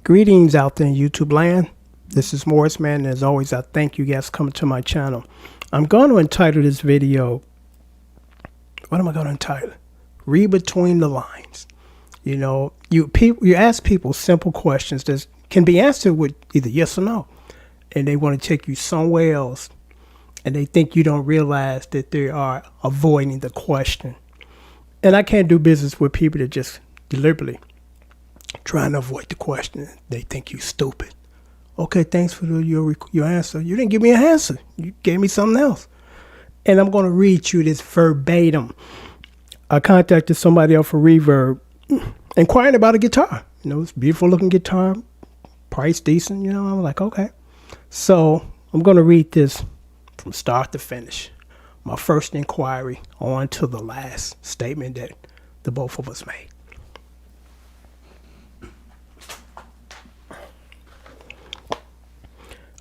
Greetings out there in YouTube land. This is Morris Man, and as always, I thank you guys for coming to my channel. I'm going to entitle this video, what am I going to entitle? Read between the lines. You know, you ask people simple questions that can be answered with either yes or no, and they want to take you somewhere else, and they think you don't realize that they are avoiding the question. And I can't do business with people that just deliberately trying to avoid the question. They think you stupid. Okay, thanks for your answer. You didn't give me an answer. You gave me something else. And I'm going to read you this verbatim. I contacted somebody else for Reverb, inquiring about a guitar. You know, it's a beautiful looking guitar, price decent. You know, I'm like, okay. So I'm going to read this from start to finish. My first inquiry on to the last statement that the both of us made.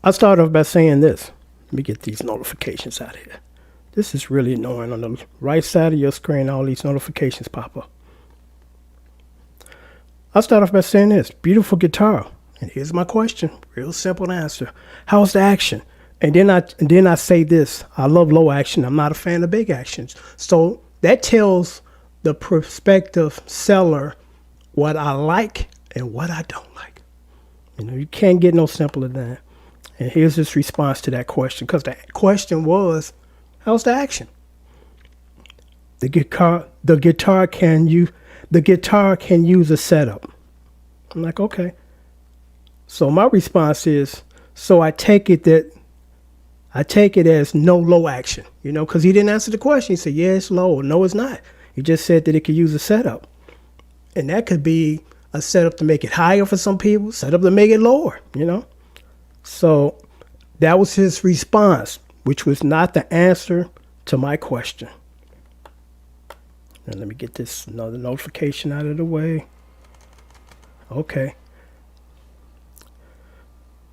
I start off by saying this. Let me get these notifications out of here. This is really annoying. On the right side of your screen, all these notifications pop up. I start off by saying this. Beautiful guitar. And here's my question. Real simple answer. How's the action? And then I say this. I love low action. I'm not a fan of big actions. So that tells the prospective seller what I like and what I don't like. You know, you can't get no simpler than that. And here's his response to that question, because the question was, how's the action? The guitar can use a setup. I'm like, okay. So my response is, so I take it as no low action, you know, because he didn't answer the question. He said, yeah, it's low, or no, it's not. He just said that it could use a setup. And that could be a setup to make it higher for some people, setup to make it lower, you know. So that was his response, which was not the answer to my question. And let me get this another notification out of the way. Okay.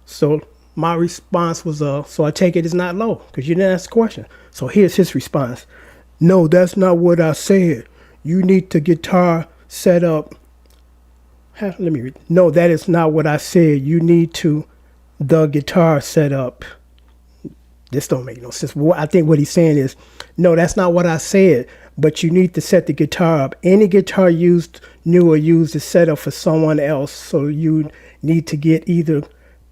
So my response was, so I take it as not low, because you didn't ask the question. So here's his response. No, that's not what I said. You need the guitar set up. Let me read. No, that is not what I said. You need the guitar set up. This don't make no sense. I think what he's saying is, no, that's not what I said, but you need to set the guitar up. Any guitar used new or used is set up for someone else, so you need to get either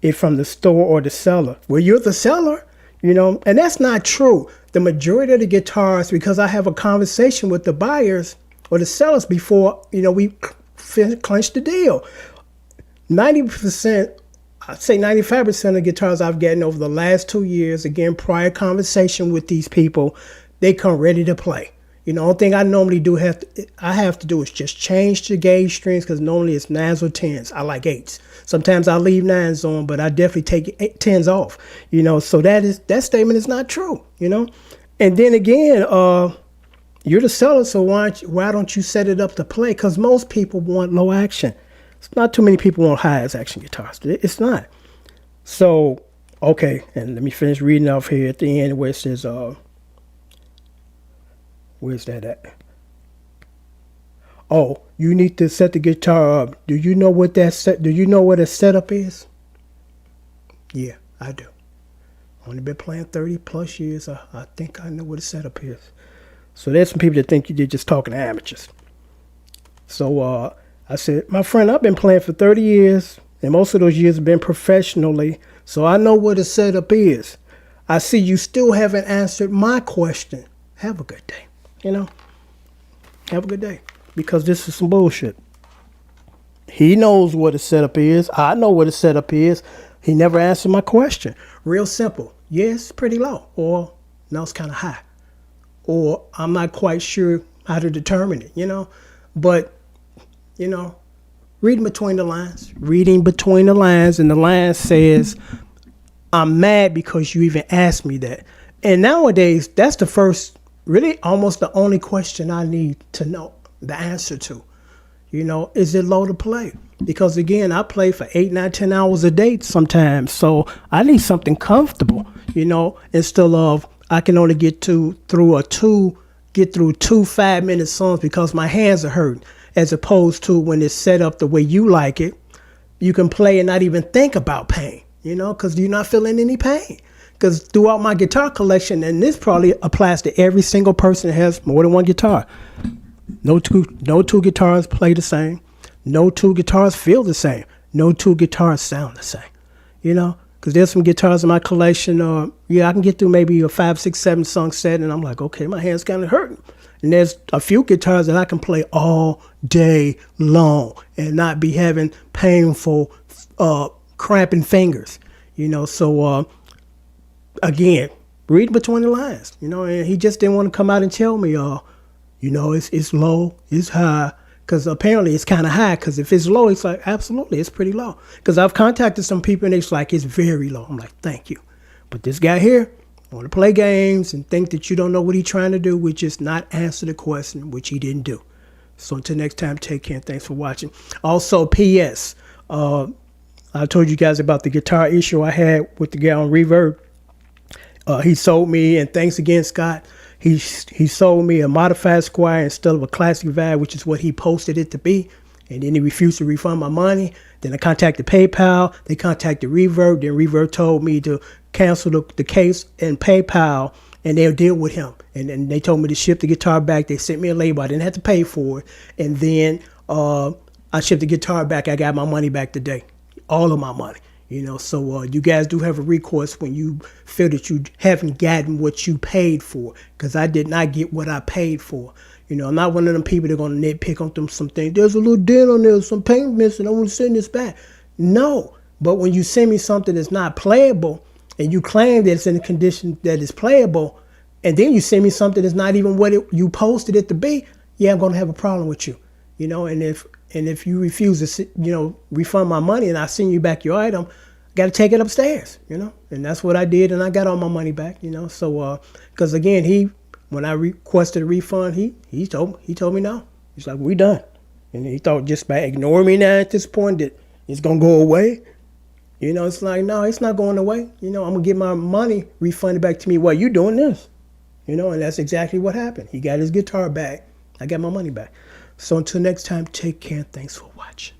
it from the store or the seller. Well, you're the seller, you know, and that's not true. The majority of the guitars, because I have a conversation with the buyers or the sellers before, you know, we clinch the deal. 90%, I'd say 95% of the guitars I've gotten over the last 2 years, again, prior conversation with these people, they come ready to play. You know, the only thing I normally have to do is just change the gauge strings, because normally it's 9s or 10s. I like 8s. Sometimes I leave 9s on, but I definitely take 10s off. You know, so that statement is not true, you know. And then again, you're the seller, so why don't you set it up to play? Because most people want low action. It's not too many people want high action guitars. It's not. So, okay, and let me finish reading off here at the end where it says, where's that at? Oh, you need to set the guitar up. Do you know what a setup is? Yeah, I do. Only been playing 30 plus years. I think I know what a setup is. So there's some people that think you're just talking to amateurs. So I said, my friend, I've been playing for 30 years, and most of those years have been professionally, so I know what a setup is. I see you still haven't answered my question. Have a good day, you know? Have a good day, because this is some bullshit. He knows what a setup is. I know what a setup is. He never answered my question. Real simple. Yes, pretty low, or no, it's kind of high, or I'm not quite sure how to determine it, you know? But you know, reading between the lines, and the line says, I'm mad because you even asked me that. And nowadays, that's the first, really almost the only question I need to know the answer to. You know, is it low to play? Because again, I play for 8, 9, 10 hours a day sometimes. So I need something comfortable, you know, instead of I can only get through 2 5-minute songs because my hands are hurting. As opposed to when it's set up the way you like it, you can play and not even think about pain, you know, because you're not feeling any pain. Because throughout my guitar collection, and this probably applies to every single person that has more than one guitar, no two guitars play the same. No two guitars feel the same. No two guitars sound the same, you know? Because there's some guitars in my collection, I can get through maybe a 5, 6, 7 song set, and I'm like, okay, my hand's kind of hurting. And there's a few guitars that I can play all day long and not be having painful, cramping fingers, you know? So, again, read between the lines, you know? And he just didn't want to come out and tell me, you know, it's low, it's high. Because apparently it's kind of high. Because if it's low, it's like, absolutely, it's pretty low. Because I've contacted some people and it's like, it's very low. I'm like, thank you. But this guy here want to play games and think that you don't know what he's trying to do, which is not answer the question, which he didn't do. So until next time, take care. Thanks for watching. Also, P.S. I told you guys about the guitar issue I had with the guy on Reverb. He sold me, and thanks again, Scott. He sold me a modified Squire instead of a classic Vibe, which is what he posted it to be. And then he refused to refund my money. Then I contacted PayPal. They contacted Reverb. Then Reverb told me to cancel the case and PayPal, and they'll deal with him. And then they told me to ship the guitar back. They sent me a label. I didn't have to pay for it. And then I shipped the guitar back. I got my money back today. All of my money. You know, so you guys do have a recourse when you feel that you haven't gotten what you paid for, because I did not get what I paid for. You know, I'm not one of them people that are going to nitpick on them some things. There's a little dent on there, some paint missing. I want to send this back. No, but when you send me something that's not playable and you claim that it's in a condition that is playable, and then you send me something that's not even what you posted it to be, yeah, I'm going to have a problem with you. You know, and if you refuse to, you know, refund my money and I send you back your item, got to take it upstairs, you know, and that's what I did, and I got all my money back, you know. So, because again, when I requested a refund, he told me no. He's like, we done, and he thought just by ignoring me now at this point that it's gonna go away, you know. It's like, no, it's not going away, you know. I'm gonna get my money refunded back to me. Well, you doing this, you know, and that's exactly what happened. He got his guitar back. I got my money back. So until next time, take care. Thanks for watching.